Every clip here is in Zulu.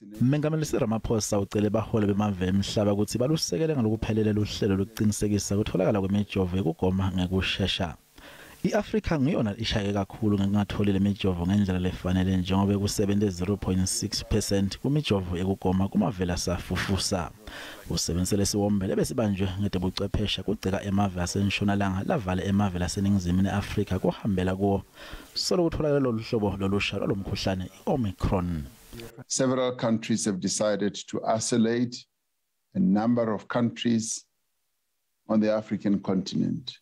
Mengameli Cyril Ramaphosa ucele bahole bemave emhlaba ukuthi balusekele ngalokuphelele uhlelo lokuqinisekisa ukutholakala kwemijovo ekugoma ngekushesha. I-Afrika ngiyona ishayeke kakhulu ngengatholi lemijovo ngendlela lefanele njengoba kusebenze 0.6% kumijovo ekugoma kumavela asafufusa. Usebenzele siwombele besibanjwe ngedebuchwephesha kugcika emave asentshonalanga lavala emave laseningizimu neAfrika kuhambela kuwo solo kutholakala lolu hlobo lolusha lomkhuhlane iOmicron. Several countries have decided to isolate a number of countries on the African continent.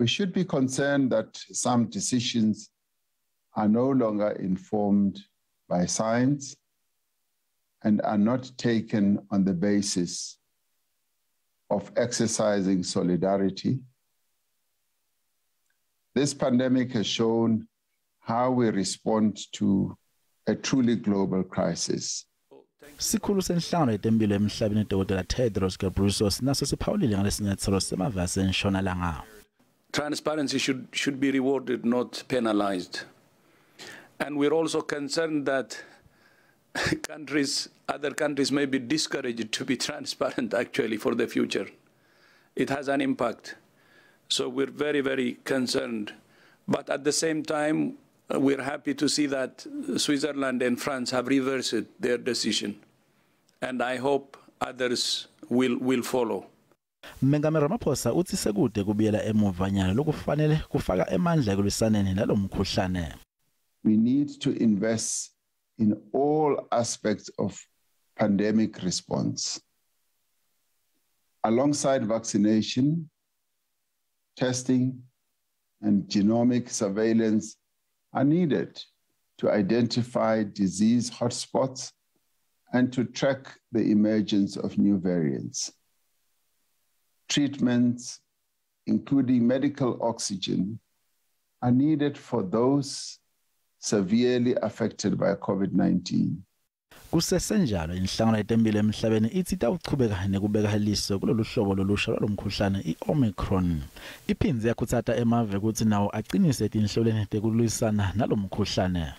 We should be concerned that some decisions are no longer informed by science and are not taken on the basis of exercising solidarity. This pandemic has shown how we respond to a truly global crisis. Sikhulu senhlangano yetempilo emhlabeni Dr. Tedros Ghebreyesus naso siphawulile ngalesinyatselo semave asentshonalanga. Transparency should be rewarded, not penalized. And we're also concerned that other countries may be discouraged to be transparent actually for the future. It has an impact. So we're very, very concerned. But at the same time, we're happy to see that Switzerland and France have reversed their decision. And I hope others will follow. Mengameli Ramaphosa utsi sekude kubiyela emuva nyalo lokufanele kufaka emandla ekulwisaneni nalomkhuhlane. We need to invest in all aspects of pandemic response. Alongside vaccination, testing, and genomic surveillance are needed to identify disease hotspots and to track the emergence of new variants. Treatments, including medical oxygen, are needed for those severely affected by COVID-19. Kusesenjalo inhlangano yetempilo emhlabeni ithi itawuchubeka nekubeka iliso kulolu hlobo lolusha lomkhuhlane iOmicron. Iphindze yakhutsata emave ukuthi nawo aqinise tinhloleni tekulwisana nalomkhuhlane.